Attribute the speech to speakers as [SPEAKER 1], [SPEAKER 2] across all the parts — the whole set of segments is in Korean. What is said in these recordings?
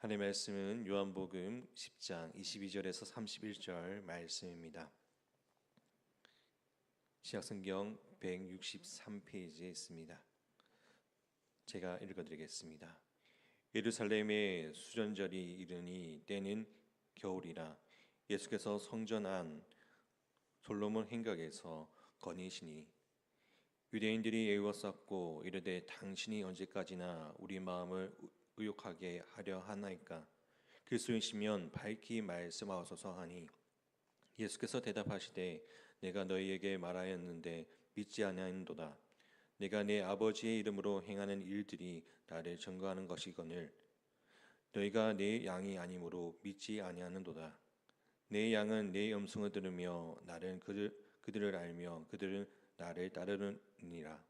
[SPEAKER 1] 하나님의 말씀은 요한복음 10장 22절에서 31절 말씀입니다. 신약성경 163페이지에 있습니다. 제가 읽어드리겠습니다. 예루살렘의 수전절이 이르니 때는 겨울이라 예수께서 성전 안 솔로몬 행각에서 거니시니 유대인들이 애워쌌고 이르되 당신이 언제까지나 우리 마음을 의욕하게 하려 하나이까 그리스도이시면 밝히 말씀하소서 하니 예수께서 대답하시되 내가 너희에게 말하였는데 믿지 아니하는도다. 내가 내 아버지의 이름으로 행하는 일들이 나를 증거하는 것이거늘 너희가 내 양이 아니므로 믿지 아니하는도다. 내 양은 내 음성을 들으며 나는 그들을 알며 그들은 나를 따르느니라.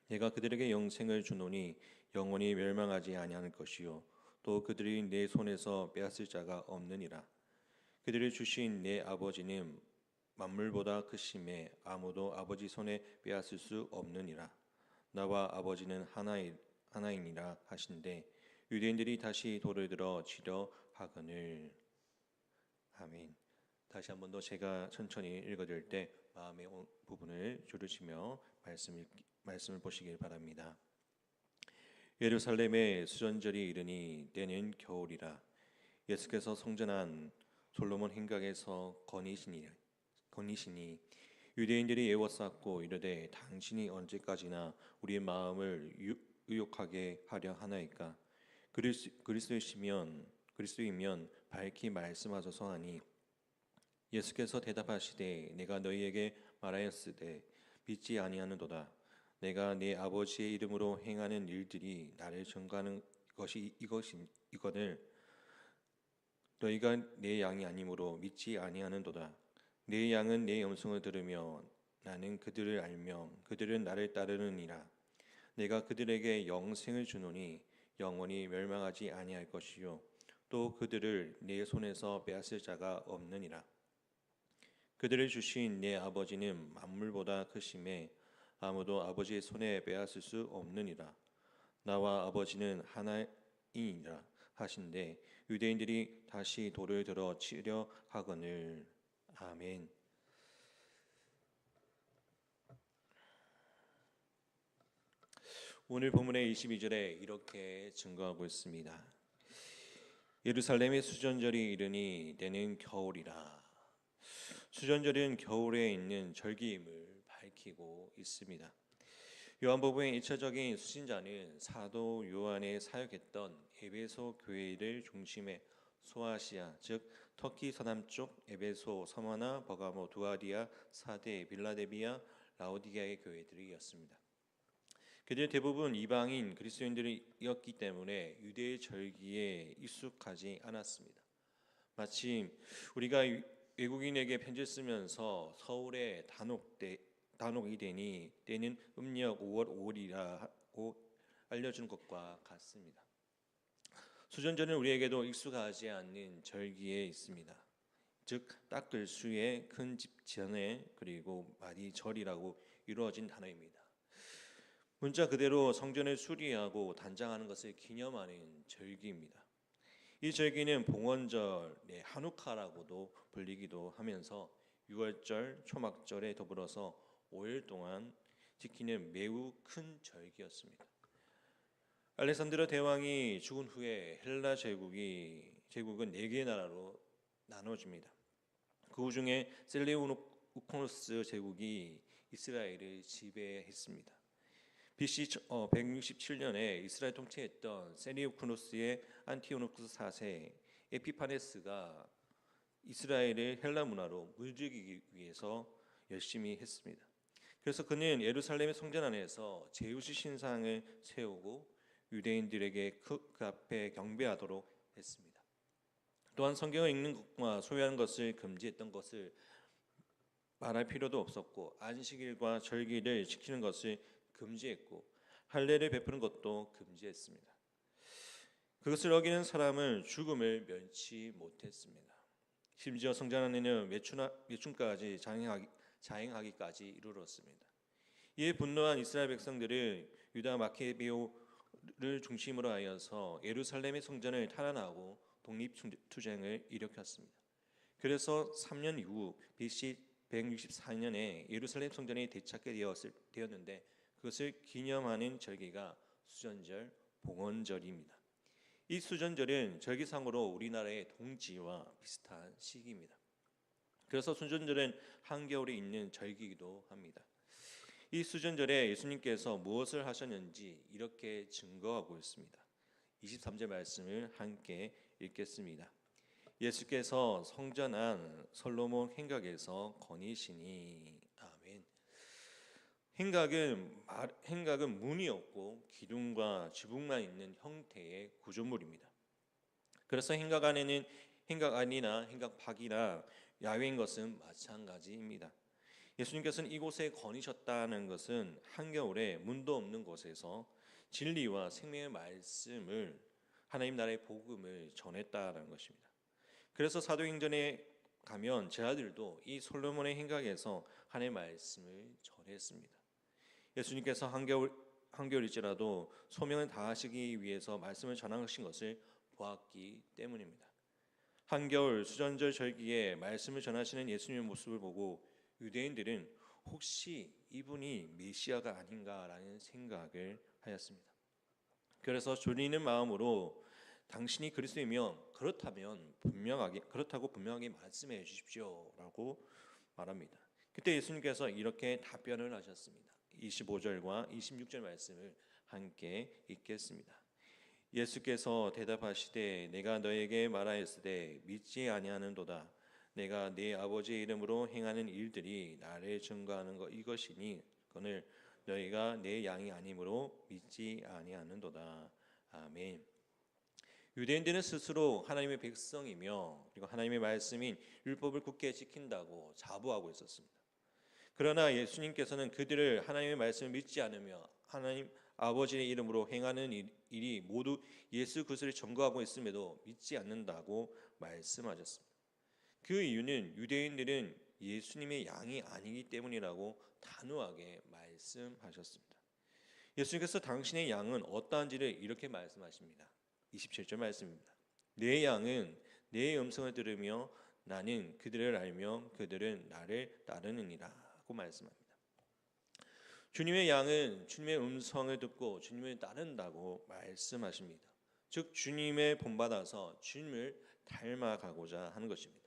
[SPEAKER 1] 내가 그들에게 영생을 주노니 영원히 멸망하지 아니할 것이요 또 그들이 내 손에서 빼앗을 자가 없느니라. 그들이 주신 내 아버지는 만물보다 크심에 아무도 아버지 손에 빼앗을 수 없느니라. 나와 아버지는 하나이니라 하신대 유대인들이 다시 돌을 들어 치려 하거늘. 아멘. 다시 한 번 더 제가 천천히 읽어드릴 때 마음의 부분을 줄이시며 말씀을 보시길 바랍니다. 예루살렘의 수전절이 이르니 때는 겨울이라 예수께서 성전한 솔로몬 행각에서 거니시니 유대인들이 애워쌌고 이르되 당신이 언제까지나 우리의 마음을 의욕하게 하려 하나이까 그리스도이면 밝히 말씀하소서 하니 예수께서 대답하시되 내가 너희에게 말하였으되 믿지 아니하는도다. 내가 내 아버지의 이름으로 행하는 일들이 나를 증거하는 것이 이거늘 너희가 내 양이 아니므로 믿지 아니하는도다. 내 양은 내 음성을 들으며 나는 그들을 알며 그들은 나를 따르느니라. 내가 그들에게 영생을 주노니 영원히 멸망하지 아니할 것이요 또 그들을 내 손에서 빼앗을 자가 없느니라. 그들을 주신 내 아버지는 만물보다 크심에 아무도 아버지의 손에 빼앗을 수 없느니라. 나와 아버지는 하나이니라 하신대 유대인들이 다시 돌을 들어 치려 하거늘. 아멘. 오늘 본문의 22절에 이렇게 증거하고 있습니다. 예루살렘의 수전절이 이르니 때는 겨울이라. 수전절은 겨울에 있는 절기임을 밝히고 있습니다. 요한복음의 1차적인 수신자는 사도 요한의 사역했던 에베소 교회를 중심에 소아시아 즉 터키 서남쪽 에베소, 서머나, 버가모, 두아디아, 사데, 빌라델비아, 라오디게아의 교회들이었습니다. 그들 대부분 이방인 그리스도인들이었기 때문에 유대의 절기에 익숙하지 않았습니다. 마침 우리가 외국인에게 편지를 쓰면서 서울에 단옥이 되니 때는 음력 5월 5일이라고 알려준 것과 같습니다. 수전절은 우리에게도 익숙하지 않는 절기에 있습니다. 즉 닦을 수의 큰 집전에 그리고 마디절이라고 이루어진 단어입니다. 문자 그대로 성전을 수리하고 단장하는 것을 기념하는 절기입니다. 이 절기는 봉헌절, 한우카라고도 불리기도 하면서 유월절, 초막절에 더불어서 5일 동안 지키는 매우 큰 절기였습니다. 알렉산드로 대왕이 죽은 후에 헬라 제국은 4개의 나라로 나눠집니다. 그 중에 셀레우코노스 제국이 이스라엘을 지배했습니다. BC 167년에 이스라엘 통치했던 셀레우코노스의 안티오코스 4세 에피파네스가 이스라엘을 헬라 문화로 물들이기 위해서 열심히 했습니다. 그래서 그는 예루살렘의 성전 안에서 제우스 신상을 세우고 유대인들에게 그 앞에 경배하도록 했습니다. 또한 성경을 읽는 것과 소유하는 것을 금지했던 것을 말할 필요도 없었고 안식일과 절기를 지키는 것을 금지했고 할례를 베푸는 것도 금지했습니다. 그것을 어기는 사람은 죽음을 면치 못했습니다. 심지어 성전 안에는 매춘까지 자행하기까지 이르렀습니다. 이에 분노한 이스라엘 백성들을 유다 마케베오 중심으로 하여서 예루살렘의 성전을 탈환하고 독립투쟁을 일으켰습니다. 그래서 3년 이후 BC 164년에 예루살렘 성전이 되찾게 되었는데 그것을 기념하는 절기가 수전절, 봉헌절입니다. 이 수전절은 절기상으로 우리나라의 동지와 비슷한 시기입니다. 그래서 수전절은 한겨울에 있는 절기이기도 합니다. 이 수전절에 예수님께서 무엇을 하셨는지 이렇게 증거하고 있습니다. 23절 말씀을 함께 읽겠습니다. 예수께서 성전한 솔로몬 행각에서 거니시니. 아멘. 행각은 문이 없고 기둥과 지붕만 있는 형태의 구조물입니다. 그래서 행각 안이나 행각 밖이나 야외인 것은 마찬가지입니다. 예수님께서는 이곳에 거니셨다는 것은 한겨울에 문도 없는 곳에서 진리와 생명의 말씀을 하나님 나라의 복음을 전했다는 것입니다. 그래서 사도행전에 가면 제자들도 이 솔로몬의 행각에서 하나님의 말씀을 전했습니다. 예수님께서 한겨울일지라도 소명을 다하시기 위해서 말씀을 전하신 것을 보았기 때문입니다. 한겨울 수전절 절기에 말씀을 전하시는 예수님의 모습을 보고 유대인들은 혹시 이분이 메시아가 아닌가라는 생각을 하였습니다. 그래서 졸리는 마음으로 당신이 그리스도이면 그렇다고 분명하게 말씀해 주십시오라고 말합니다. 그때 예수님께서 이렇게 답변을 하셨습니다. 25절과 26절 말씀을 함께 읽겠습니다. 예수께서 대답하시되 내가 너에게 말하였으되 믿지 아니하는도다. 내가 네 아버지의 이름으로 행하는 일들이 나를 증거하는 것 이것이니 그늘 너희가 내 양이 아니므로 믿지 아니하는도다. 아멘. 유대인들은 스스로 하나님의 백성이며 그리고 하나님의 말씀인 율법을 굳게 지킨다고 자부하고 있었습니다. 그러나 예수님께서는 그들을 하나님의 말씀을 믿지 않으며 하나님 아버지의 이름으로 행하는 일이 모두 예수 그리스도를 증거하고 있음에도 믿지 않는다고 말씀하셨습니다. 그 이유는 유대인들은 예수님의 양이 아니기 때문이라고 단호하게 말씀하셨습니다. 예수님께서 당신의 양은 어떠한지를 이렇게 말씀하십니다. 27절 말씀입니다. 내 양은 내 음성을 들으며 나는 그들을 알며 그들은 나를 따르느니라고 말씀합니다. 주님의 양은 주님의 음성을 듣고 주님을 따른다고 말씀하십니다. 즉 주님의 본받아서 주님을 닮아가고자 하는 것입니다.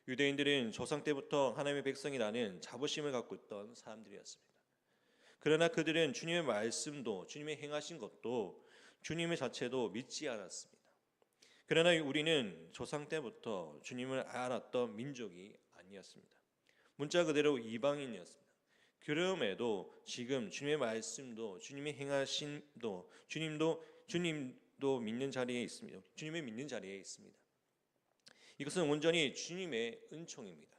[SPEAKER 1] 유대인들은 조상 때부터 하나님의 백성이라는 자부심을 갖고 있던 사람들이었습니다. 그러나 그들은 주님의 말씀도 주님의 행하신 것도 주님의 자체도 믿지 않았습니다. 그러나 우리는 조상 때부터 주님을 알았던 민족이 아니었습니다. 문자 그대로 이방인이었습니다. 그럼에도 지금 주님의 말씀도 주님의 행하심도 주님도 믿는 자리에 있습니다. 주님을 믿는 자리에 있습니다. 이것은 온전히 주님의 은총입니다.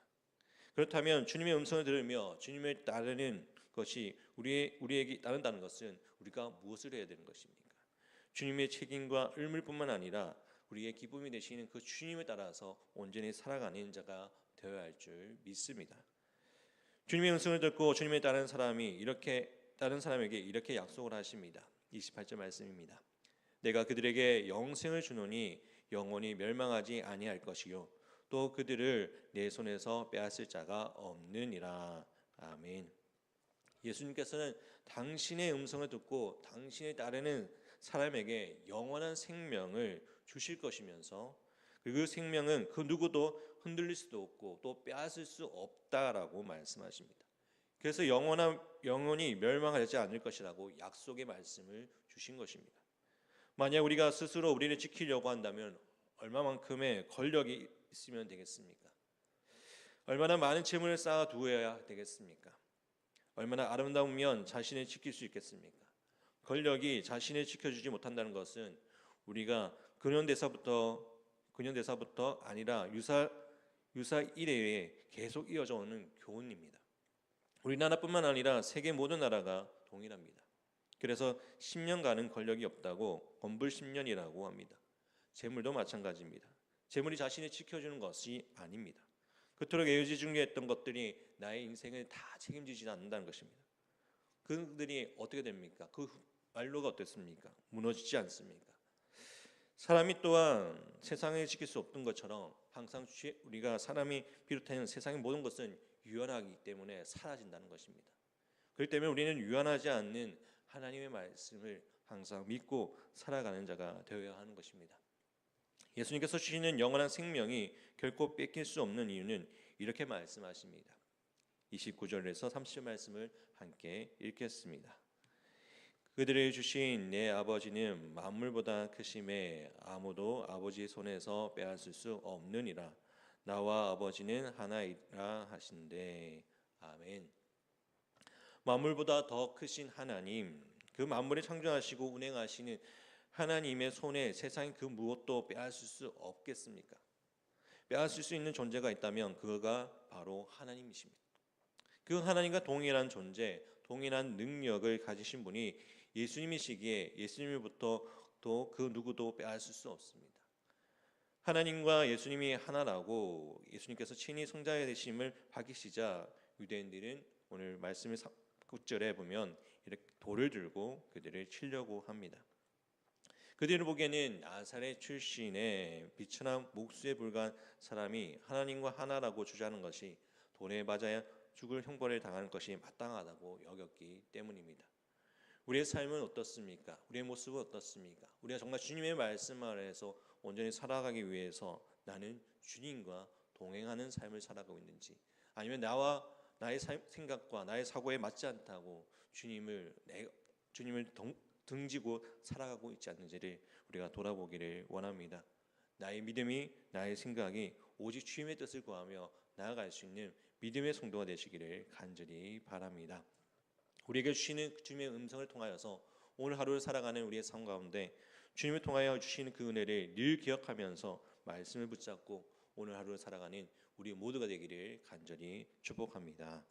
[SPEAKER 1] 그렇다면 주님의 음성을 들으며 주님을 따르는 것이 우리에게 따른다는 것은 우리가 무엇을 해야 되는 것입니까? 주님의 책임과 의무뿐만 아니라 우리의 기쁨이 되시는 그 주님을 따라서 온전히 살아가는 자가 되어야 할 줄 믿습니다. 주님의 음성을 듣고 주님을 따르는 사람에게 이렇게 약속을 하십니다. 28절 말씀입니다. 내가 그들에게 영생을 주노니 영원히 멸망하지 아니할 것이요 또 그들을 내 손에서 빼앗을 자가 없느니라. 아멘. 예수님께서는 당신의 음성을 듣고 당신을 따르는 사람에게 영원한 생명을 주실 것이면서 그 생명은 그 누구도 흔들릴 수도 없고 또 빼앗을 수 없다라고 말씀하십니다. 그래서 영원히 멸망하지 않을 것이라고 약속의 말씀을 주신 것입니다. 만약 우리가 스스로 우리를 지키려고 한다면 얼마만큼의 권력이 있으면 되겠습니까? 얼마나 많은 재물을 쌓아 두어야 되겠습니까? 얼마나 아름다우면 자신을 지킬 수 있겠습니까? 권력이 자신을 지켜주지 못한다는 것은 우리가 근현대사부터 아니라 유사 이래에 계속 이어져 오는 교훈입니다. 우리나라뿐만 아니라 세계 모든 나라가 동일합니다. 그래서 10년간은 권력이 없다고 건불 10년이라고 합니다. 재물도 마찬가지입니다. 재물이 자신을 지켜주는 것이 아닙니다. 그토록 애지중지했던 것들이 나의 인생을 다 책임지지 않는다는 것입니다. 그들이 어떻게 됩니까? 그 말로가 어떻습니까? 무너지지 않습니까? 사람이 또한 세상에 지킬 수 없던 것처럼 항상 우리가 사람이 비롯한 세상의 모든 것은 유한하기 때문에 사라진다는 것입니다. 그렇기 때문에 우리는 유한하지 않는 하나님의 말씀을 항상 믿고 살아가는 자가 되어야 하는 것입니다. 예수님께서 주시는 영원한 생명이 결코 뺏길 수 없는 이유는 이렇게 말씀하십니다. 29절에서 30절 말씀을 함께 읽겠습니다. 그들이 주신 내 아버지는 만물보다 크심에 아무도 아버지의 손에서 빼앗을 수 없느니라. 나와 아버지는 하나이라 하신대. 아멘. 만물보다 더 크신 하나님, 그 만물을 창조하시고 운행하시는 하나님의 손에 세상의 그 무엇도 빼앗을 수 없겠습니까? 빼앗을 수 있는 존재가 있다면 그가 바로 하나님이십니다. 그 하나님과 동일한 존재, 동일한 능력을 가지신 분이 예수님이시기에 예수님으로부터 또 그 누구도 빼앗을 수 없습니다. 하나님과 예수님이 하나라고 예수님께서 친히 성자의 되심을 밝히시자 유대인들은 오늘 말씀의 9절에 보면 이렇게 돌을 들고 그들을 치려고 합니다. 그들을 보기에는 나사렛 출신의 비천한 목수에 불과한 사람이 하나님과 하나라고 주장하는 것이 돈에 맞아야 죽을 형벌을 당하는 것이 마땅하다고 여겼기 때문입니다. 우리의 삶은 어떻습니까? 우리의 모습은 어떻습니까? 우리가 정말 주님의 말씀 아래에서 온전히 살아가기 위해서 나는 주님과 동행하는 삶을 살아가고 있는지, 아니면 나의 생각과 나의 사고에 맞지 않다고 주님을 등지고 살아가고 있지 않는지를 우리가 돌아보기를 원합니다. 나의 믿음이, 나의 생각이 오직 주님의 뜻을 구하며 나아갈 수 있는 믿음의 성도가 되시기를 간절히 바랍니다. 우리에게 주시는 주님의 음성을 통하여서 오늘 하루를 살아가는 우리의 삶 가운데 주님을 통하여 주시는 그 은혜를 늘 기억하면서 말씀을 붙잡고 오늘 하루를 살아가는 우리 모두가 되기를 간절히 축복합니다.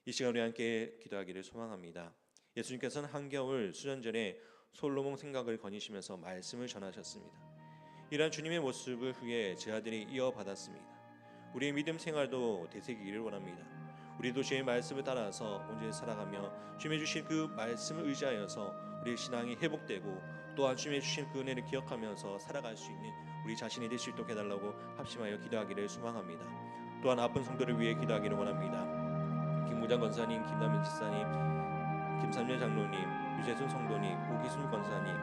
[SPEAKER 1] 이 시간 우리 함께 기도하기를 소망합니다. 예수님께서는 한겨울 수년 전에 솔로몬 생각을 거니시면서 말씀을 전하셨습니다. 이러한 주님의 모습을 후에 제 아들이 이어받았습니다. 우리의 믿음 생활도 되새기기를 원합니다. 우리도 주의 말씀을 따라서 온전히 살아가며 주님의 주신 그 말씀을 의지하여서 우리의 신앙이 회복되고 또한 주님의 주신 그 은혜를 기억하면서 살아갈 수 있는 우리 자신이 될 수 있도록 해달라고 합심하여 기도하기를 소망합니다. 또한 아픈 성도를 위해 기도하기를 원합니다. 김무장 권사님, 김남민 집사님, 김삼년 장로님, 유재순 성도님, 오기순 권사님,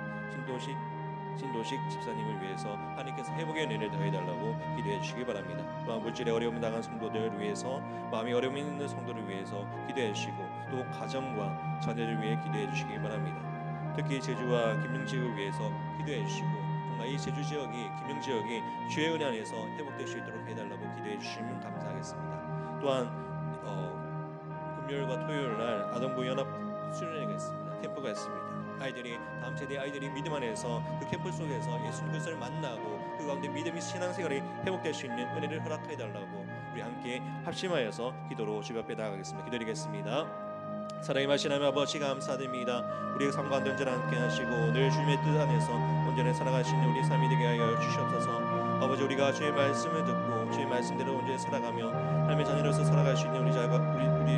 [SPEAKER 1] 신도식 집사님을 위해서 하나님께서 회복의 은혜를 더해달라고 기도해 주시기 바랍니다. 또한 물질에 어려움을 당한 성도들을 위해서, 마음이 어려움이 있는 성도를 위해서 기도해 주시고 또 가정과 자녀를 위해 기도해 주시기 바랍니다. 특히 제주와 김영 지역을 위해서 기도해 주시고 정말 이 제주 지역이, 김영 지역이 주의 은혜 안에서 회복될 수 있도록 해달라고 기도해 주시면 감사하겠습니다. 또한 금요일과 토요일 날 아동부 연합 수련회가 있습니다. 캠프가 있습니다. 다음 세대 아이들이 믿음 안에서 그 캠프 속에서 예수 그리스도를 만나고 그 가운데 믿음이 신앙생활이 회복될 수 있는 은혜를 허락해 달라고 우리 함께 합심하여서 기도로 주님 앞에 나아가겠습니다. 기도드리겠습니다. 사랑의 마신 하나님 아버지 감사드립니다. 우리의 삶과 안전을 함께 하시고 늘 주님의 뜻 안에서 온전히 살아갈 수 있는 우리 삶이 되게 하여 주시옵소서. 아버지, 우리가 주의 말씀을 듣고 주의 말씀대로 온전히 살아가며 하나님의 자녀로서 살아갈 수 있는 우리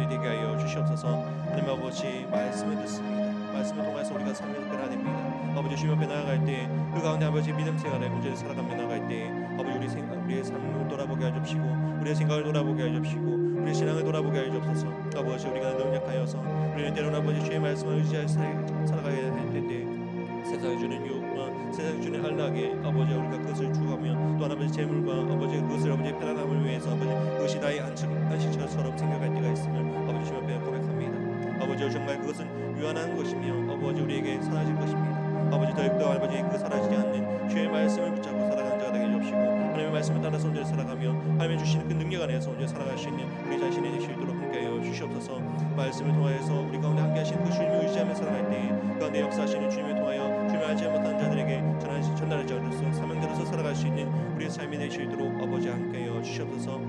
[SPEAKER 1] 되게 하여 주시옵소서. 하나님 아버지, 말씀을 듣습니다. 말씀을 통해서 우리가 삶을 변화됩니다. 아버지, 주님 앞에 나아갈 때 그 가운데 아버지 믿음 생활에 온전히 살아가며 나아갈 때 아버지 우리의 삶을 돌아보게 하여 주시고 우리의 생각을 돌아보게 하여 주시고 우리의 신앙을 돌아보게 하여 주옵소서. 아버지, 우리가 능력하여서 우리는 때로는 아버지 주의 말씀을 의지하여 살아가야 할 텐데 세상이 주는 유혹과 세상이 주는 한락에 아버지 우리가 그것을 주가며 또 아버지 재물과 아버지 그것을 아버지 편안함을 위해서 아버지 그것이 나의 안식처럼 생각할 때가 있음을 아버지 주님 앞에 고백합니다. 아버지, 정말 그것은 유한한 것이며 아버지 우리에게 사라질 것입니다. 아버지, 더욱더 아버지 그 사라지지 않는 주의 말씀을 붙잡고 살아가는 자가 되게 해주시고 하나님의 말씀을 따라서 온전히 살아가며 하나님의 주시는 그 능력 안에서 온전히 살아갈 수 있는 우리 자신이 될 수 있도록 함께하여 주시옵소서. 말씀을 통하여서 우리 가운데 함께하신 그 주님을 의지하며 살아갈 때 그 가운데 역사하시는 주님을 통하여 주님을 알지 못하는 자들에게 전하는 자로서 사명자로서 살아갈 수 있는 우리의 삶이 될 수 있도록 아버지 함께하여 주시옵소서.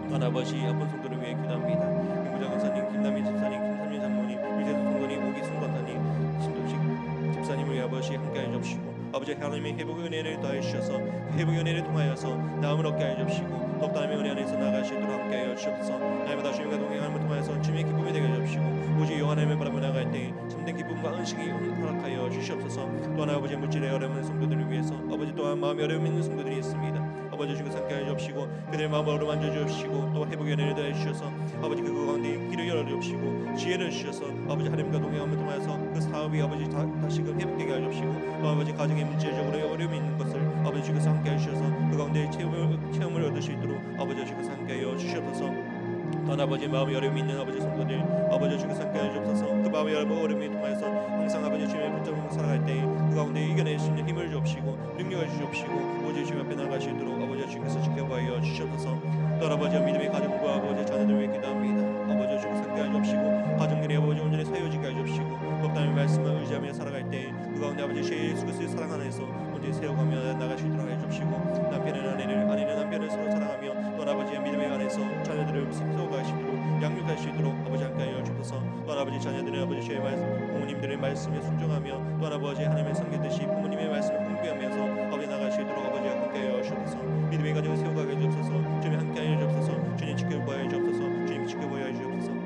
[SPEAKER 1] 또한 아버지, 아픈 성도를 위해 기도합니다. 김무장 권사님, 김남민 집사님, 김삼민 장로님, 유재수 성도님, 오기순 권사님, 신도식 집사님을 위해 아버지 함께하여 주옵시고 아버지 하나님의 회복의 은혜를 더해 주셔서 회복의 은혜를 통하여서 나음을 얻게 하여 주옵시고 또 하나님의 은혜 안에서 나아갈 수 있도록 함께 하여 주옵소서. 날마다 주님과 동행함을 통하여서 주님의 기쁨이 되게 하여 주옵시고 오직 여호와 하나님을 바라보며 나아갈 때에 참된 기쁨과 은식이 허락하여 주시옵소서. 또한 아버지 물질의 어려운 성도들을 위해서 아버지 또한 마음이 어려움 있는 성도들이 있습니다. 아버지 주님과 함께 하여 주옵시고 그들의 마음을 어루만져 주옵시고 또 회복의 은혜를 더해 주셔서 아버지 그 가운데 길을 열어 주옵시고 지혜를 주셔서 아버지 하나님과 동행함을 통하여서 그 사업이 아버지 다시금 회복되게 하여 주옵시고 또 아버지 가정의 문제적으로 어려움이 있는 것을 아버지 주님과 함께 하여 주셔서 그 가운데 체험을 얻을 수 있도록 아버지 주님과 함께 하여 주시옵소서. 또한 아버지 마음의 어려움이 있는 아버지 성도들 아버지 주님과 함께 하여 주옵소서. 그 마음의 어려움을 통하여서 항상 아버지 주님의 붙잡고 살아갈 때 그 가운데 이겨낼 수 있는 힘을 주옵시고 능력을 주옵시고 오직 주님 앞에 나아갈 수 있도록 아버지 주님께서 지켜보아 주시옵소서. 또한 아버지 믿음의 가정과 아버지 자녀들 위해 기도합니다. 아버지 주님과 함께 하여 주옵시고 가정들이 아버지 온전히 세워지게 하여 주옵시고 독단의 말씀을 의지하며 살아갈 때 그 가운데 아버지 예수 그리스도의 사랑 안에서 온전히 세워가며 나아갈 수 있도록 하여 주옵시고 남편은 아내는 남편을 서로 사랑하며 또한 아버지의 믿음의 안에서 자녀들을 세워갈 수 있도록 양육할 수 있도록 아버지 함께 하여 주옵소서. 또한 아버지 자녀들은 아버지 주의 말씀 부모님들의 말씀에 순종하며 또한 아버지 하나님의 섬기듯이 부모님의 말씀을 공부하면서 아버지 나아갈 수 있도록 아버지 함께 하여 주옵소서. 믿음의 가정을 세워가게 주옵소서. 주님 함께 하여 주옵소서. 주님 지켜보아 주옵소서. 주님 지켜보아 주옵소서.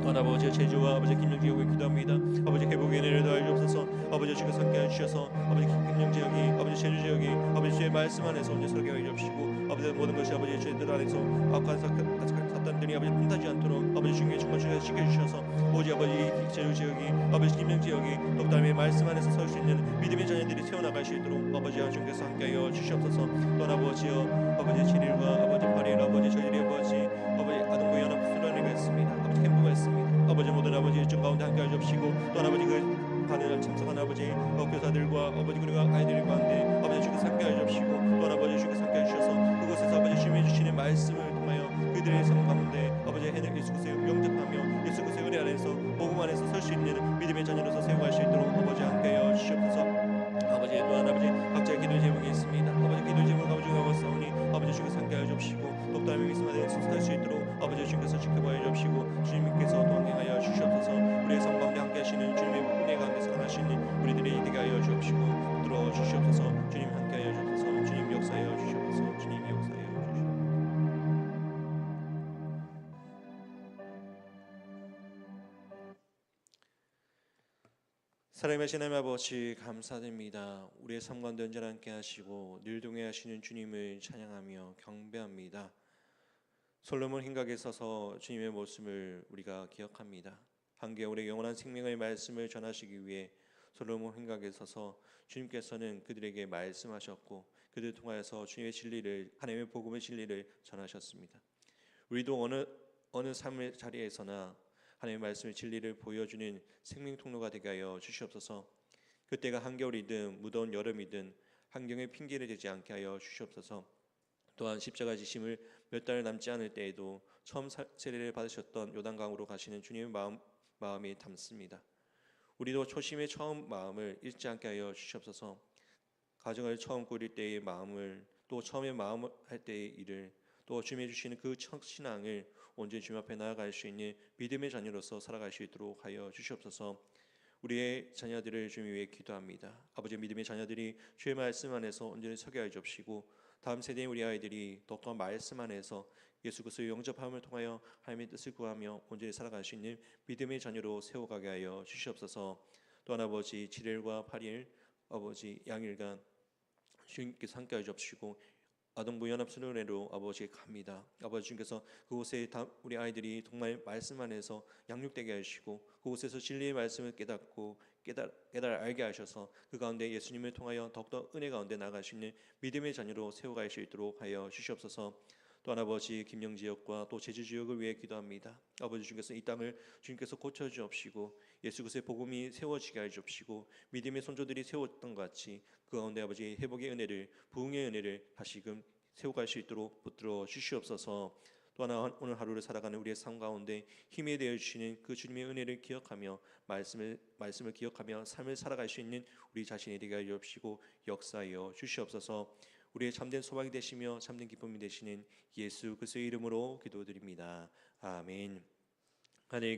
[SPEAKER 1] 또한 아버지 제주와 아버지 김영지역에 기도합니다. 아버지 회복의 은혜를 더하여 주옵소서. 아버지 주께서 함께 해주셔서 아버지 김영지역이 아버지 제주지역이 아버지 주의 말씀 안에서 온전히 서게 하여 주옵시고 아버지 모든 것이 아버지 주의 안에서 악한 사탄들이 아버지 분타지 않도록 아버지 주님의 충만 주께서 지켜주셔서 오직 아버지 제주지역이 아버지 김영지역이 독담의 말씀 안에서 설 수 있는 믿음의 자녀들이 태어나갈 수 있도록 아버지와 주님께서 함께 하여 주시옵소서. 또한 아버지여 아버지 7일과 아버지 8일 아버지 저희들이 아버지 아동부 연합 수련회가 있습니다. 아버지 캠프가 있습니다. 아버지 모든 아버지 일정 가운데 함께 하여 주옵시고 또한 아버지 그 가는 참석한 아버지 교사들과 아버지 그리고 아이들 가운데 아버지 주께서 함께 하여 주옵시고 또한 아버지 주께서 함께 하셔서 그곳에서 아버지 주님이 주시는 말씀을 통하여 그들의 삶 가운데 아버지 해낼 예수 그리스도를 영접하며 예수 그리스도의 은혜 안에서 복음 안에서 설 수 있는 믿음의 자녀로서 세워갈 수 있도록 아버지 함께 하여 주시옵소서. 아버지 또한 아버지 각자의 기도 제목이 있습니다. 아버지 기도 제목을 가지고 싸우니 아버지 주께서 함께 하여 주옵시고 독담의 말씀 안에서 설 수 있도록 아버지 주님께서 지켜봐 주옵시고 주님께서 동행하여 주시옵소서. 우리의 삶 가운데 함께 하시는 주님의 은혜 가운데 사랑하시는 우리들이 되게 하여 주옵시고 들어 주시옵소서. 주님 함께 하여 주옵소서. 주님 역사하여 주시옵소서. 주님 역사하여 주시옵소서. 사랑하신 하나님 아버지 감사드립니다. 우리의 삶 가운데 언제나 함께 하시고 늘 동행하시는 주님을 찬양하며 경배합니다. 솔로몬 흰각에 서서 주님의 모습을 우리가 기억합니다. 한겨울의 영원한 생명의 말씀을 전하시기 위해 솔로몬 흰각에 서서 주님께서는 그들에게 말씀하셨고 그들을 통하여서 주님의 진리를 하나님의 복음의 진리를 전하셨습니다. 우리도 어느 삶의 자리에서나 하나님의 말씀의 진리를 보여주는 생명 통로가 되게 하여 주시옵소서. 그때가 한겨울이든 무더운 여름이든 환경의 핑계를 대지 않게 하여 주시옵소서. 또한 십자가 지심을 몇 달 남지 않을 때에도 처음 세례를 받으셨던 요단강으로 가시는 주님의 마음이 담습니다. 우리도 초심의 처음 마음을 잃지 않게 하여 주시옵소서. 가정을 처음 꾸릴 때의 마음을 또 처음에 마음을 할 때의 일을 또 주님이 주시는 그 첫 신앙을 온전히 주님 앞에 나아갈 수 있는 믿음의 자녀로서 살아갈 수 있도록 하여 주시옵소서. 우리의 자녀들을 주님 위해 기도합니다. 아버지 믿음의 자녀들이 주의 말씀 안에서 온전히 서게 하여 주옵시고 다음 세대의 우리 아이들이 더욱더 말씀 안에서 예수 그리스도의 영접함을 통하여 하나님의 뜻을 구하며 온전히 살아갈 수 있는 믿음의 자녀로 세워가게 하여 주시옵소서. 또한 아버지 7일과 8일 아버지 양일간 주님께서 함께하여 주옵시고 아동부 연합수련회로 아버지 갑니다. 아버지 주님께서 그곳에 우리 아이들이 정말 말씀 안에서 양육되게 하시고 그곳에서 진리의 말씀을 깨닫고 깨달아 알게 하셔서 그 가운데 예수님을 통하여 더욱더 은혜 가운데 나아갈 수 있는 믿음의 자녀로 세워갈 수 있도록 하여 주시옵소서. 또한 아버지 김영지역과 또 제주지역을 위해 기도합니다. 아버지 주님께서 이 땅을 주님께서 고쳐주옵시고 예수 그리스도의 복음이 세워지게 하여 주옵시고 믿음의 손조들이 세웠던 것 같이 그 가운데 아버지 회복의 은혜를 부흥의 은혜를 다시금 세워갈 수 있도록 붙들어 주시옵소서. 또 하나 오늘 하루를 살아가는 우리의 삶 가운데 힘이 되어 주시는 그 주님의 은혜를 기억하며 말씀을 기억하며 삶을 살아갈 수 있는 우리 자신이 되게 하여 주옵시고 역사하여 주시옵소서. 우리의 참된 소망이 되시며 참된 기쁨이 되시는 예수 그리스도의 이름으로 기도드립니다. 아멘. 하나님께